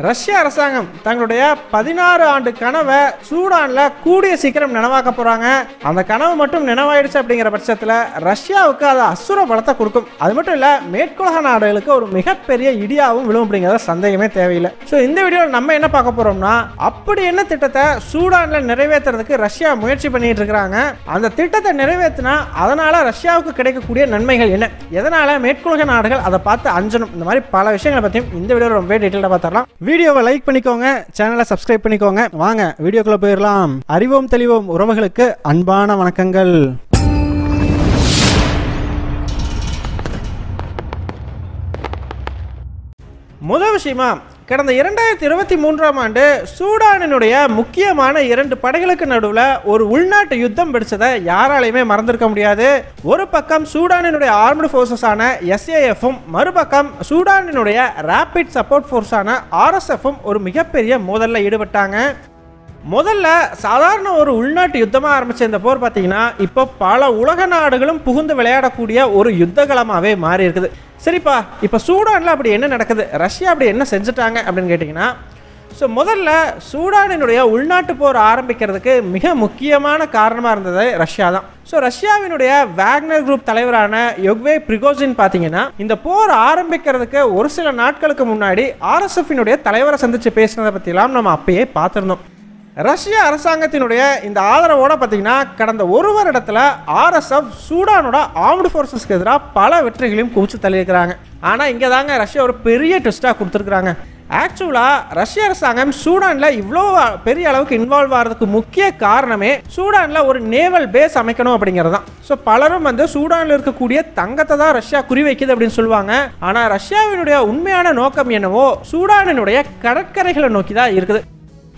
ரஷ்ய அரசாங்கம் தங்களுடைய 16 ஆண்டு கனவை சூடான்ல கூடிய சீக்கிரம் நினைவாக்க போறாங்க. அந்த கனவு மட்டும் நினைவாயிடுச்சு அப்படிங்கிற பட்சத்தில் ரஷ்யாவுக்கு அது அசுர பலத்தை கொடுக்கும். அது மட்டும் இல்ல, மேற்குலக நாடுகளுக்கு ஒரு மிகப்பெரிய இடியாவும் விழும் அப்படிங்கிறத சந்தேகமே தேவையில்லை. ஸோ இந்த வீடியோவில் நம்ம என்ன பார்க்க போறோம்னா, அப்படி என்ன திட்டத்தை சூடான்ல நிறைவேற்றுறதுக்கு ரஷ்யா முயற்சி பண்ணிட்டு இருக்காங்க, அந்த திட்டத்தை நிறைவேற்றினா அதனால ரஷ்யாவுக்கு கிடைக்கக்கூடிய நன்மைகள் என்ன, எதனால மேற்குலக நாடுகள் அதை பார்த்து அஞ்சணும், இந்த மாதிரி பல விஷயங்களை பற்றியும் இந்த வீடியோ ரொம்ப டீட்டெயிலாக பார்த்துடலாம். வீடியோவை லைக் பண்ணிக்கோங்க, சேனலை சப்ஸ்கிரைப் பண்ணிக்கோங்க. வாங்க வீடியோக்குள்ள போயிடலாம். அறிவோம் தெளிவோம் உறவுகளுக்கு அன்பான வணக்கங்கள். முதல் விஷயமா, கடந்த 2023ஆம் ஆண்டு சூடானினுடைய முக்கியமான 2 படைகளுக்கு நடுவில் ஒரு உள்நாட்டு யுத்தம் வெடிச்சதை யாராலையுமே மறந்திருக்க முடியாது. ஒரு பக்கம் சூடானினுடைய ஆர்ம்டு ஃபோர்ஸஸான SAFம், மறுபக்கம் சூடானினுடைய ரேபிட் சப்போர்ட் ஃபோர்ஸான RSFம் ஒரு மிகப்பெரிய மோதலில் ஈடுபட்டாங்க. முதல்ல சாதாரண ஒரு உள்நாட்டு யுத்தமாக ஆரம்பித்த இந்த போர் பார்த்தீங்கன்னா இப்போ பல உலக நாடுகளும் புகுந்து விளையாடக்கூடிய ஒரு யுத்தகலமாகவே மாறி இருக்குது. சரிப்பா, இப்போ சூடானில் அப்படி என்ன நடக்குது, ரஷ்யா அப்படி என்ன செஞ்சுட்டாங்க அப்படின்னு கேட்டிங்கன்னா, ஸோ முதல்ல சூடானினுடைய உள்நாட்டு போர் ஆரம்பிக்கிறதுக்கு மிக முக்கியமான காரணமாக இருந்தது ரஷ்யா தான். ஸோ ரஷ்யாவினுடைய வேக்னர் குரூப் தலைவரான யெவ்கெனி பிரிகோசின் பார்த்தீங்கன்னா இந்த போர் ஆரம்பிக்கிறதுக்கு ஒரு சில நாட்களுக்கு முன்னாடி RSFனுடைய தலைவரை சந்தித்து பேசினதை பற்றிலாம் நம்ம அப்பயே பார்த்துருந்தோம். ரஷ்ய அரசாங்கத்தினுடைய இந்த ஆதரவோட பார்த்தீங்கன்னா கடந்த ஒரு வருடத்தில் RSF சூடானோட ஆர்ம்டு ஃபோர்ஸஸ்க்கு எதிராக பல வெற்றிகளையும் குவிச்சு தள்ளியிருக்கிறாங்க. ஆனால் இங்கே தாங்க ரஷ்யா ஒரு பெரிய ட்விஸ்டாக கொடுத்துருக்குறாங்க. ஆக்சுவலாக ரஷ்ய அரசாங்கம் சூடானில் இவ்வளோ பெரிய அளவுக்கு இன்வால்வ் ஆகிறதுக்கு முக்கிய காரணமே சூடானில் ஒரு நேவல் பேஸ் அமைக்கணும் அப்படிங்கிறது தான். ஸோ பலரும் சூடானில் இருக்கக்கூடிய தங்கத்தை தான் ரஷ்யா குறிவைக்குது அப்படின்னு சொல்லுவாங்க. ஆனால் ரஷ்யாவினுடைய உண்மையான நோக்கம் என்னவோ சூடானினுடைய கடற்கரைகளை நோக்கி தான் இருக்குது.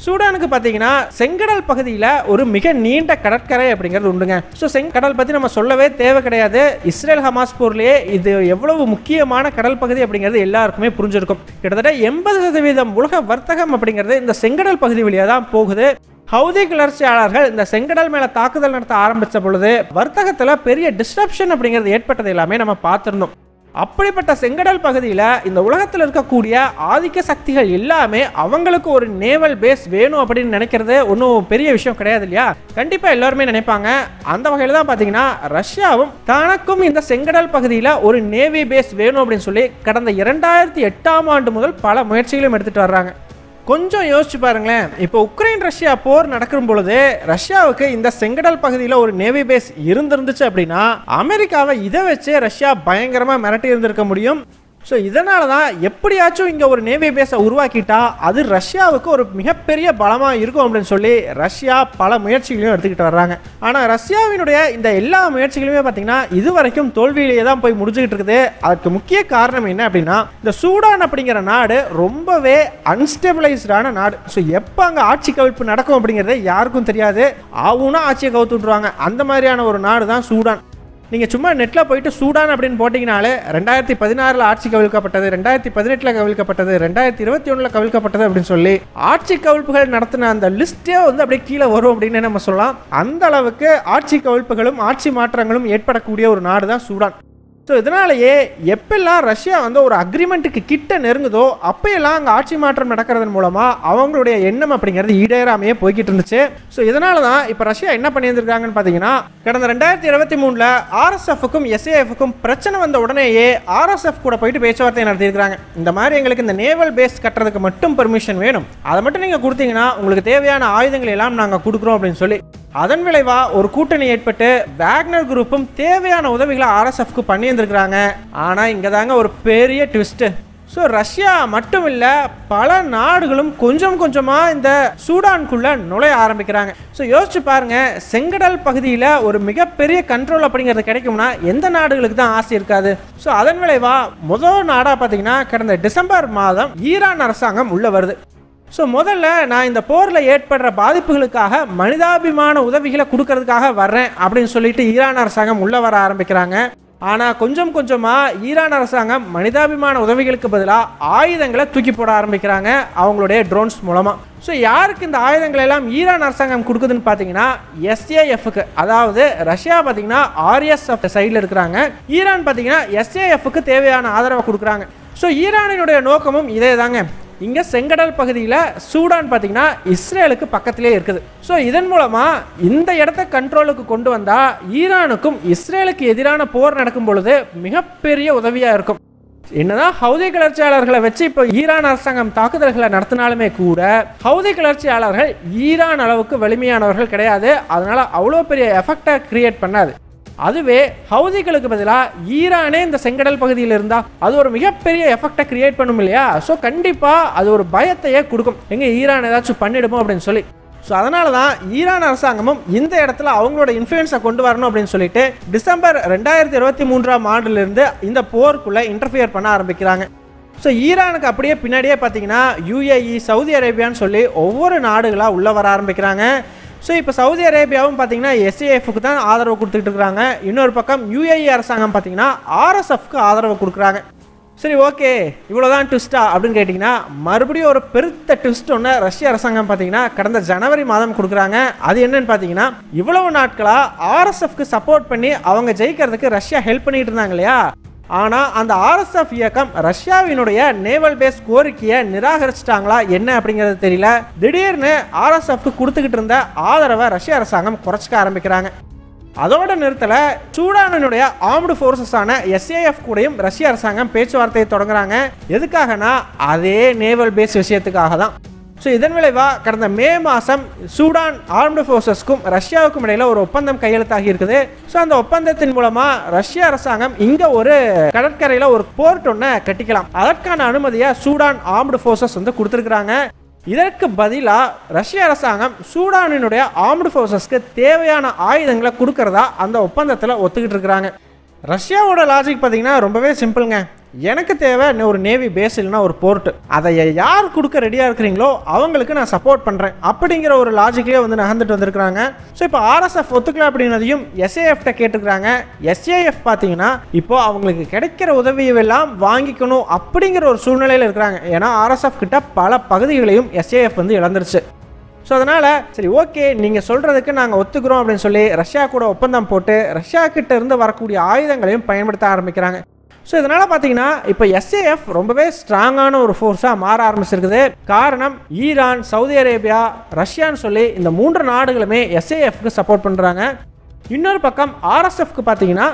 சூடானுக்கு பார்த்தீங்கன்னா செங்கடல் பகுதியில் ஒரு மிக நீண்ட கடற்கரை அப்படிங்கிறது உண்டுங்க. ஸோ செங்கடல் பற்றி நம்ம சொல்லவே தேவை கிடையாது. இஸ்ரேல் ஹமாஸ் போர்லேயே இது எவ்வளவு முக்கியமான கடல் பகுதி அப்படிங்கிறது எல்லாருக்குமே புரிஞ்சிருக்கும். கிட்டத்தட்ட 80% உலக வர்த்தகம் அப்படிங்கிறது இந்த செங்கடல் பகுதி வழியாக தான் போகுது. ஹவுதி கிளர்ச்சியாளர்கள் இந்த செங்கடல் மேலே தாக்குதல் நடத்த ஆரம்பித்த பொழுது வர்த்தகத்தில் பெரிய டிஸ்ட்ரப்ஷன் அப்படிங்கிறது ஏற்பட்டது எல்லாமே நம்ம பார்த்துருந்தோம். அப்படிப்பட்ட செங்கடல் பகுதியில் இந்த உலகத்தில் இருக்கக்கூடிய ஆதிக்க சக்திகள் எல்லாமே அவங்களுக்கு ஒரு நேவல் பேஸ் வேணும் அப்படின்னு நினைக்கிறது ஒன்றும் பெரிய விஷயம் கிடையாது இல்லையா? கண்டிப்பாக எல்லாருமே நினைப்பாங்க. அந்த வகையில் தான் பார்த்தீங்கன்னா ரஷ்யாவும் தனக்கும் இந்த செங்கடல் பகுதியில் ஒரு நேவி பேஸ் வேணும் அப்படின்னு சொல்லி கடந்த 2008ஆம் ஆண்டு முதல் பல முயற்சிகளும் எடுத்துகிட்டு வர்றாங்க. கொஞ்சம் யோசிச்சு பாருங்களேன், இப்போ உக்ரைன் ரஷ்யா போர் நடக்கும் பொழுது ரஷ்யாவுக்கு இந்த செங்கடல் பகுதியில் ஒரு நேவி பேஸ் இருந்துச்சு அப்படின்னா அமெரிக்காவை இதை வச்சு ரஷ்யா பயங்கரமாக மிரட்டி இருந்திருக்க முடியும். ஸோ இதனால தான் எப்படியாச்சும் இங்கே ஒரு நேவி பேஸை உருவாக்கிட்டா அது ரஷ்யாவுக்கு ஒரு மிகப்பெரிய பலமாக இருக்கும் அப்படின்னு சொல்லி ரஷ்யா பல முயற்சிகளையும் எடுத்துக்கிட்டு வர்றாங்க. ஆனால் ரஷ்யாவினுடைய இந்த எல்லா முயற்சிகளுமே பார்த்தீங்கன்னா இது வரைக்கும் தோல்வியிலேயே தான் போய் முடிஞ்சுக்கிட்டு இருக்குது. அதுக்கு முக்கிய காரணம் என்ன அப்படின்னா, இந்த சூடான் அப்படிங்கிற நாடு ரொம்பவே அன்ஸ்டெபிளைஸ்டான நாடு. ஸோ எப்போ அங்கே ஆட்சி கவிழ்ப்பு நடக்கும் அப்படிங்கிறது யாருக்கும் தெரியாது. ஆவுனா ஆட்சியை கவுத்து விட்ருவாங்க. அந்த மாதிரியான ஒரு நாடு தான் சூடான். நீங்கள் சும்மா நெட்டில் போயிட்டு சூடான் அப்படின்னு போட்டிங்கனாலே 2016 ஆட்சி கவிழ்க்கப்பட்டது, 2018 கவிழ்க்கப்பட்டது, 2021 கவிழ்க்கப்பட்டது அப்படின்னு சொல்லி ஆட்சி கவிழ்ப்புகள் நடத்தின அந்த லிஸ்ட்டே அப்படியே கீழே வரும் அப்படின்னு நம்ம சொல்லலாம். அந்த அளவுக்கு ஆட்சி கவிழ்ப்புகளும் ஆட்சி மாற்றங்களும் ஏற்படக்கூடிய ஒரு நாடு தான் சூடான். ஸோ இதனாலேயே எப்பெல்லாம் ரஷ்யா ஒரு அக்ரிமெண்ட்டுக்கு கிட்ட நெருங்குதோ அப்பையெல்லாம் அங்கே ஆட்சி மாற்றம் நடக்கிறதன் மூலமாக அவங்களுடைய எண்ணம் அப்படிங்கிறது ஈடேறாமையே போய்கிட்டு இருந்துச்சு. ஸோ இதனால தான் இப்போ ரஷ்யா என்ன பண்ணியிருந்திருக்காங்கன்னு பார்த்தீங்கன்னா, கடந்த 2023 RSFக்கும் SAFக்கும் பிரச்சனை வந்த உடனேயே RSF கூட போயிட்டு பேச்சுவார்த்தை நடத்தியிருக்கிறாங்க. இந்த மாதிரி எங்களுக்கு இந்த நேவல் பேஸ் கட்டுறதுக்கு மட்டும் பெர்மிஷன் வேணும், அதை மட்டும் நீங்கள் கொடுத்தீங்கன்னா உங்களுக்கு தேவையான ஆயுதங்கள் எல்லாம் நாங்கள் கொடுக்குறோம் அப்படின்னு சொல்லி அதன் விளைவா ஒரு கூட்டணி ஏற்பட்டு வேக்னர் குரூப்பும் தேவையான உதவிகளை RSFக்கு பண்ணியிருந்திருக்கிறாங்க. ஆனால் இங்கே தாங்க ஒரு பெரிய ட்விஸ்ட்டு. ஸோ ரஷ்யா மட்டும் இல்லை, பல நாடுகளும் கொஞ்சம் கொஞ்சமாக இந்த சூடானுக்குள்ளே நுழைய ஆரம்பிக்கிறாங்க. ஸோ யோசிச்சு பாருங்கள், செங்கடல் பகுதியில் ஒரு மிகப்பெரிய கண்ட்ரோல் அப்படிங்கிறது கிடைக்கும்னா எந்த நாடுகளுக்கு தான் ஆசை இருக்காது? ஸோ அதன் விளைவா முதல் நாடாக பார்த்தீங்கன்னா கடந்த டிசம்பர் மாதம் ஈரான் அரசாங்கம் உள்ளே வருது. ஸோ முதல்ல நான் இந்த போரில் ஏற்படுற பாதிப்புகளுக்காக மனிதாபிமான உதவிகளை கொடுக்கறதுக்காக வர்றேன் அப்படின்னு சொல்லிட்டு ஈரான் அரசாங்கம் உள்ளே வர ஆரம்பிக்கிறாங்க. ஆனால் கொஞ்சம் கொஞ்சமாக ஈரான் அரசாங்கம் மனிதாபிமான உதவிகளுக்கு பதிலாக ஆயுதங்களை தூக்கி போட ஆரம்பிக்கிறாங்க அவங்களுடைய ட்ரோன்ஸ் மூலமாக. ஸோ யாருக்கு இந்த ஆயுதங்கள் எல்லாம் ஈரான் அரசாங்கம் கொடுக்குதுன்னு பார்த்தீங்கன்னா SAFக்கு, அதாவது ரஷ்யா பார்த்தீங்கன்னா RSF சைடில் இருக்கிறாங்க, ஈரான் பார்த்தீங்கன்னா SAFக்கு தேவையான ஆதரவை கொடுக்குறாங்க. ஸோ ஈரானினுடைய நோக்கமும் இதே தாங்க. இங்கே செங்கடல் பகுதியில் சூடான் பார்த்தீங்கன்னா இஸ்ரேலுக்கு பக்கத்திலே இருக்குது. ஸோ இதன் மூலமாக இந்த இடத்த கண்ட்ரோலுக்கு கொண்டு வந்தால் ஈரானுக்கும் இஸ்ரேலுக்கு எதிரான போர் நடக்கும் பொழுது மிகப்பெரிய உதவியாக இருக்கும். என்னதான் ஹவுதி கிளர்ச்சியாளர்களை வச்சு இப்போ ஈரான் அரசாங்கம் தாக்குதல்களை நடத்தினாலுமே கூட ஹவுதி கிளர்ச்சியாளர்கள் ஈரான் அளவுக்கு வலிமையானவர்கள் கிடையாது. அதனால அவ்வளோ பெரிய எஃபெக்டை கிரியேட் பண்ணாது. அதுவே ஹவுதிகளுக்கு பதிலாக ஈரானே இந்த செங்கடல் பகுதியில் இருந்தால் அது ஒரு மிகப்பெரிய எஃபெக்டை கிரியேட் பண்ணும் இல்லையா? ஸோ கண்டிப்பாக அது ஒரு பயத்தையே கொடுக்கும், எங்கே ஈரான் ஏதாச்சும் பண்ணிடுமோ அப்படின்னு சொல்லி. ஸோ அதனால தான் ஈரான் அரசாங்கமும் இந்த இடத்துல அவங்களோட இன்ஃப்ளூயன்ஸை கொண்டு வரணும் அப்படின்னு சொல்லிட்டு டிசம்பர் 2023ஆம் ஆண்டிலிருந்து இந்த போருக்குள்ளே இன்டர்ஃபியர் பண்ண ஆரம்பிக்கிறாங்க. ஸோ ஈரானுக்கு அப்படியே பின்னாடியே பார்த்தீங்கன்னா UAE, சவுதி அரேபியான்னு சொல்லி ஒவ்வொரு நாடுகளாக உள்ளே வர ஆரம்பிக்கிறாங்க. ஸோ இப்போ சவுதி அரேபியாவும் பார்த்தீங்கன்னா SAFக்கு தான் ஆதரவு கொடுத்துட்டு இருக்கிறாங்க. இன்னொரு பக்கம் UAE அரசாங்கம் பார்த்தீங்கன்னா RSFக்கு ஆதரவு கொடுக்குறாங்க. சரி, ஓகே, இவ்வளோதான் ட்விஸ்டா அப்படின்னு கேட்டிங்கன்னா மறுபடியும் ஒரு பெருத்த ட்விஸ்ட் ஒன்று ரஷ்ய அரசாங்கம் பார்த்தீங்கன்னா கடந்த ஜனவரி மாதம் கொடுக்குறாங்க. அது என்னன்னு பார்த்தீங்கன்னா, இவ்வளவு நாட்களாக RSFக்கு சப்போர்ட் பண்ணி அவங்க ஜெயிக்கிறதுக்கு ரஷ்யா ஹெல்ப் பண்ணிட்டு இருந்தாங்க இல்லையா? ஆனால் அந்த RSF இயக்கம் ரஷ்யாவினுடைய நேவல் பேஸ் கோரிக்கையை நிராகரிச்சிட்டாங்களா என்ன அப்படிங்கிறது தெரியல. திடீர்னு RSFக்கு கொடுத்துக்கிட்டு இருந்த ஆதரவை ரஷ்ய அரசாங்கம் குறைச்சிக்க ஆரம்பிக்கிறாங்க. அதோட நிறுத்தல, சூடானினுடைய ஆர்ம்டு ஃபோர்ஸஸான SAF கூடயும் ரஷ்ய அரசாங்கம் பேச்சுவார்த்தையை தொடங்குறாங்க. எதுக்காகனா அதே நேவல் பேஸ் விஷயத்துக்காக தான். ஸோ இதன் விளைவாக கடந்த மே மாதம் சூடான் ஆர்ம்டு ஃபோர்ஸஸ்க்கும் ரஷ்யாவுக்கும் இடையில் ஒரு ஒப்பந்தம் கையெழுத்தாகி இருக்குது. ஸோ அந்த ஒப்பந்தத்தின் மூலமாக ரஷ்ய அரசாங்கம் இங்கே ஒரு கடற்கரையில் ஒரு போர்ட் ஒன்று கட்டிக்கலாம். அதற்கான அனுமதியை சூடான் ஆர்ம்டு ஃபோர்ஸஸ் வந்து கொடுத்துருக்குறாங்க. இதற்கு பதிலாக ரஷ்ய அரசாங்கம் சூடானினுடைய ஆர்ம்டு ஃபோர்ஸஸ்க்கு தேவையான ஆயுதங்களை கொடுக்கறதா அந்த ஒப்பந்தத்தில் ஒத்துக்கிட்டு இருக்கிறாங்க. ரஷ்யாவோட லாஜிக் பார்த்தீங்கன்னா ரொம்பவே சிம்பிளுங்க. எனக்கு தேவை ஒரு நேவி பேஸ் இல்லைனா ஒரு போர்ட்டு, அதை யார் கொடுக்க ரெடியாக இருக்கிறீங்களோ அவங்களுக்கு நான் சப்போர்ட் பண்ணுறேன் அப்படிங்கிற ஒரு லாஜிக்லேயே வந்து நகர்ந்துட்டு வந்திருக்கிறாங்க. ஸோ இப்போ RSF ஒத்துக்கல அப்படின்னதையும் SAFட்ட கேட்டுக்கிறாங்க. SAF பார்த்தீங்கன்னா இப்போ அவங்களுக்கு கிடைக்கிற உதவியெல்லாம் வாங்கிக்கணும் அப்படிங்கிற ஒரு சூழ்நிலையில் இருக்கிறாங்க. ஏன்னா RSF கிட்ட பல பகுதிகளையும் SAF வந்து இழந்துருச்சு. ஸோ அதனால் சரி, ஓகே, நீங்கள் சொல்கிறதுக்கு நாங்கள் ஒத்துக்கிறோம் அப்படின்னு சொல்லி ரஷ்யா கூட ஒப்பந்தம் போட்டு ரஷ்யா கிட்ட இருந்து வரக்கூடிய ஆயுதங்களையும் பயன்படுத்த ஆரம்பிக்கிறாங்க. ஸோ இதனால் பார்த்தீங்கன்னா இப்போ SAF ரொம்பவே ஸ்ட்ராங்கான ஒரு ஃபோர்ஸாக மாற ஆரம்பிச்சிருக்குது. காரணம் ஈரான், சவுதி அரேபியா, ரஷ்யான்னு சொல்லி இந்த 3 நாடுகளுமே SAFக்கு சப்போர்ட் பண்ணுறாங்க. இன்னொரு பக்கம் RSFக்கு பார்த்தீங்கன்னா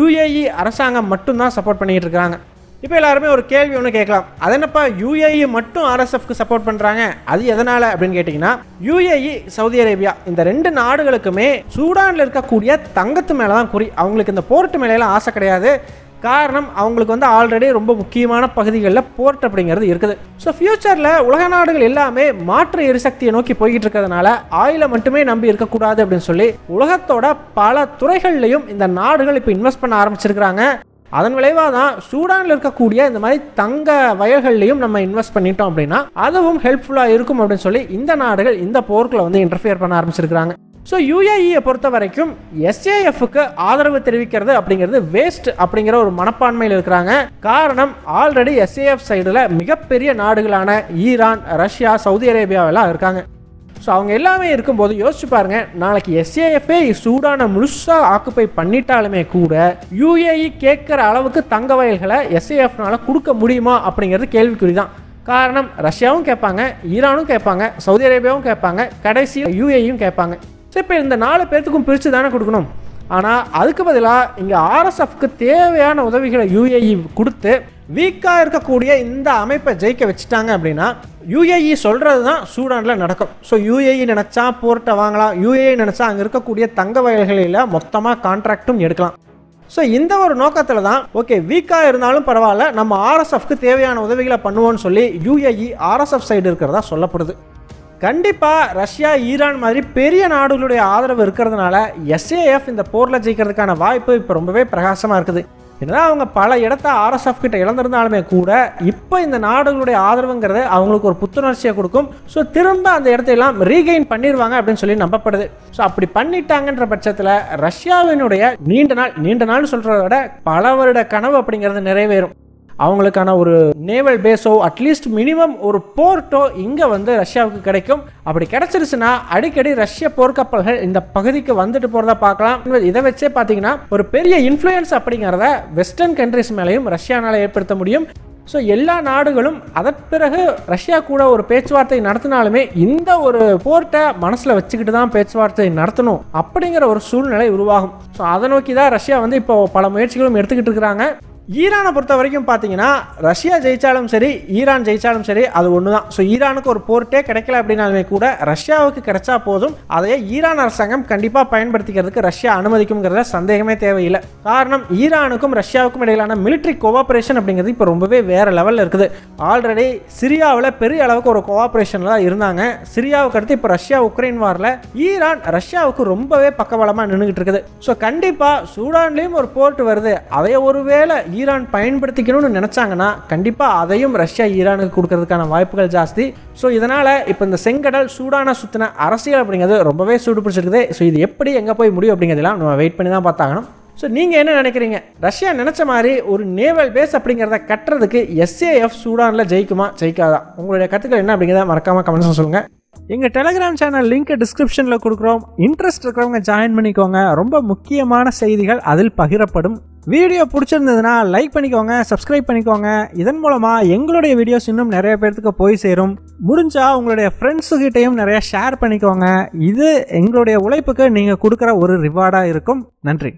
UAE அரசாங்கம் மட்டும்தான் சப்போர்ட் பண்ணிகிட்டு இருக்கிறாங்க. இப்போ எல்லாருமே ஒரு கேள்வி ஒன்று கேட்கலாம், அது என்னப்பா UAE மட்டும் RSFக்கு சப்போர்ட் பண்ணுறாங்க, அது எதனால் அப்படின்னு கேட்டிங்கன்னா, UAE, சவுதி அரேபியா இந்த 2 நாடுகளுக்குமே சூடானில் இருக்கக்கூடிய தங்கத்து மேலே தான் குறி. அவங்களுக்கு இந்த போர்ட்டு மேலேலாம் ஆசை கிடையாது. காரணம், அவங்களுக்கு வந்து ஆல்ரெடி ரொம்ப முக்கியமான பகுதிகளில் போர்ட் அப்படிங்கிறது இருக்குது. ஸோ ஃபியூச்சரில் உலக நாடுகள் எல்லாமே மாற்று எரிசக்தியை நோக்கி போய்கிட்டு இருக்கிறதுனால ஆயிலை மட்டுமே நம்பி இருக்கக்கூடாது அப்படின்னு சொல்லி உலகத்தோட பல துறைகள்லையும் இந்த நாடுகள் இப்போ இன்வெஸ்ட் பண்ண ஆரம்பிச்சிருக்கிறாங்க. அதன் விளைவாக தான் சூடானில் இருக்கக்கூடிய இந்த மாதிரி தங்க வயல்கள்லையும் நம்ம இன்வெஸ்ட் பண்ணிட்டோம் அப்படின்னா அதுவும் ஹெல்ப்ஃபுல்லாக இருக்கும் அப்படின்னு சொல்லி இந்த நாடுகள் இந்த போர்க்கில் வந்து இன்டர்ஃபியர் பண்ண ஆரம்பிச்சிருக்கிறாங்க. ஸோ UAE பொறுத்த வரைக்கும் SAFக்கு ஆதரவு தெரிவிக்கிறது அப்படிங்கிறது வேஸ்ட் அப்படிங்கிற ஒரு மனப்பான்மையில் இருக்கிறாங்க. காரணம், ஆல்ரெடி SAF சைடில் மிகப்பெரிய நாடுகளான ஈரான், ரஷ்யா, சவுதி அரேபியாவெல்லாம் இருக்காங்க. ஸோ அவங்க எல்லாமே இருக்கும்போது யோசிச்சு பாருங்க, நாளைக்கு SAFே சூடானை முழுசாக ஆக்குப்பை பண்ணிட்டாலுமே கூட UAE கேட்குற அளவுக்கு தங்க வயல்களை SAFனால கொடுக்க முடியுமா அப்படிங்கிறது கேள்விக்குறி தான். காரணம், ரஷ்யாவும் கேட்பாங்க, ஈரானும் கேட்பாங்க, சவுதி அரேபியாவும் கேட்பாங்க, கடைசியில் UAEயும் கேட்பாங்க. ஸோ இப்போ இந்த 4 பேர்த்துக்கும் பிரித்து தானே கொடுக்கணும். ஆனால் அதுக்கு பதிலாக இங்கே RSFக்கு தேவையான உதவிகளை UAE கொடுத்து வீக்காக இருக்கக்கூடிய இந்த அமைப்பை ஜெயிக்க வச்சுட்டாங்க அப்படின்னா UAE சொல்கிறது தான் சூடானில் நடக்கும். ஸோ UAE நினச்சா போர்ட்டை வாங்கலாம், UAE நினச்சா அங்கே இருக்கக்கூடிய தங்க வயல்களில் மொத்தமாக கான்ட்ராக்டும் எடுக்கலாம். ஸோ இந்த ஒரு நோக்கத்தில் தான் ஓகே, வீக்காக இருந்தாலும் பரவாயில்ல, நம்ம RSFக்கு தேவையான உதவிகளை பண்ணுவோன்னு சொல்லி UAE RSF சைடு இருக்கிறதா சொல்லப்படுது. கண்டிப்பாக ரஷ்யா, ஈரான் மாதிரி பெரிய நாடுகளுடைய ஆதரவு இருக்கிறதுனால SAF இந்த போரில் ஜெயிக்கிறதுக்கான வாய்ப்பு இப்போ ரொம்பவே பிரகாசமாக இருக்குது. என்னதான் அவங்க பல இடத்த RSF கிட்ட இழந்திருந்தாலுமே கூட இப்போ இந்த நாடுகளுடைய ஆதரவுங்கிறது அவங்களுக்கு ஒரு புத்துணர்ச்சியை கொடுக்கும். ஸோ திரும்ப அந்த இடத்தையெல்லாம் ரீகெயின் பண்ணிடுவாங்க அப்படின்னு சொல்லி நம்பப்படுது. ஸோ அப்படி பண்ணிட்டாங்கன்ற பட்சத்தில் ரஷ்யாவினுடைய நீண்ட நாள் சொல்கிறத விட பல வருட கனவு அப்படிங்கிறது நிறைவேறும். அவங்களுக்கான ஒரு நேவல் பேஸோ அட்லீஸ்ட் மினிமம் ஒரு போர்ட்டோ இங்கே வந்து ரஷ்யாவுக்கு கிடைக்கும். அப்படி கிடைச்சிருச்சுன்னா அடிக்கடி ரஷ்ய போர்க்கப்பல்கள் இந்த பகுதிக்கு வந்துட்டு போகிறத பார்க்கலாம். இதை வச்சே பார்த்தீங்கன்னா ஒரு பெரிய இன்ஃப்ளூயன்ஸ் அப்படிங்கிறத வெஸ்டர்ன் கண்ட்ரிஸ் மேலேயும் ரஷ்யானால் ஏற்படுத்த முடியும். ஸோ எல்லா நாடுகளும் அதற்கு பிறகு ரஷ்யா கூட ஒரு பேச்சுவார்த்தை நடத்தினாலுமே இந்த ஒரு போர்ட்டை மனசில் வச்சுக்கிட்டு தான் பேச்சுவார்த்தை நடத்தணும் அப்படிங்கிற ஒரு சூழ்நிலை உருவாகும். ஸோ அதை நோக்கி தான் ரஷ்யா வந்து இப்போ பல முயற்சிகளும் எடுத்துக்கிட்டு இருக்கிறாங்க. ஈரானை பொறுத்த வரைக்கும் பார்த்தீங்கன்னா ரஷ்யா ஜெயிச்சாலும் சரி ஈரான் ஜெயிச்சாலும் சரி அது ஒன்று தான். ஸோ ஈரானுக்கு ஒரு போர்ட்டே கிடைக்கல அப்படின்னாலுமே கூட ரஷ்யாவுக்கு கிடைச்சா போதும், அதையே ஈரான் அரசாங்கம் கண்டிப்பாக பயன்படுத்திக்கிறதுக்கு ரஷ்யா அனுமதிக்கும்ங்கிறத சந்தேகமே தேவையில்லை. காரணம் ஈரானுக்கும் ரஷ்யாவுக்கும் இடையிலான மிலிட்ரி கோஆபரேஷன் அப்படிங்கிறது இப்போ ரொம்பவே வேற லெவலில் இருக்குது. ஆல்ரெடி சிரியாவில் பெரிய அளவுக்கு ஒரு கோஆபரேஷனில் தான் இருந்தாங்க. சிரியாவுக்கு அடுத்து இப்போ ரஷ்யா உக்ரைன் வாரில் ஈரான் ரஷ்யாவுக்கு ரொம்பவே பக்கபலமாக நின்றுகிட்டு இருக்குது. ஸோ கண்டிப்பாக சூடான்லேயும் ஒரு போர்ட் வருது, அதை ஒருவேளை ஈரான் பயன்படுத்திக்கணும்னு நினைச்சாங்கன்னா கண்டிப்பா அதையும் ரஷ்யா ஈரானுக்கு கொடுக்கறதுக்கான வாய்ப்புகள் ஜாஸ்தி. ஸோ இதனால இப்போ இந்த செங்கடல் சூடான சுத்தின அரசியல் அப்படிங்கிறது ரொம்பவே சூடு பிடிச்சிருக்குது. ஸோ இது எப்படி எங்கே போய் முடியும் அப்படிங்கிறதெல்லாம் நம்ம வெயிட் பண்ணி தான் பார்த்தாகணும். ஸோ நீங்கள் என்ன நினைக்கிறீங்க? ரஷ்யா நினச்ச மாதிரி ஒரு நேவல் பேஸ் அப்படிங்கிறத கட்டுறதுக்கு SAF சூடானில் ஜெயிக்குமா ஜெயிக்காதா? உங்களுடைய கருத்துக்கள் என்ன அப்படிங்கிறத மறக்காமல் கமெண்ட்ஸ் சொல்லுங்கள். எங்கள் டெலிகிராம் சேனல் லிங்க் டிஸ்கிரிப்ஷனில் கொடுக்குறோம். இன்ட்ரெஸ்ட் இருக்கிறவங்க ஜாயின் பண்ணிக்கோங்க. ரொம்ப முக்கியமான செய்திகள் அதில் பகிரப்படும். வீடியோ பிடிச்சிருந்ததுன்னா லைக் பண்ணிக்கோங்க, சப்ஸ்கிரைப் பண்ணிக்கோங்க. இதன் மூலமாக எங்களுடைய வீடியோஸ் இன்னும் நிறைய பேர்த்துக்கு போய் சேரும். முடிஞ்சால் உங்களுடைய ஃப்ரெண்ட்ஸுக்கிட்டையும் நிறைய ஷேர் பண்ணிக்கோங்க. இது எங்களுடைய உழைப்புக்கு நீங்கள் கொடுக்குற ஒரு ரிவார்டாக இருக்கும். நன்றி.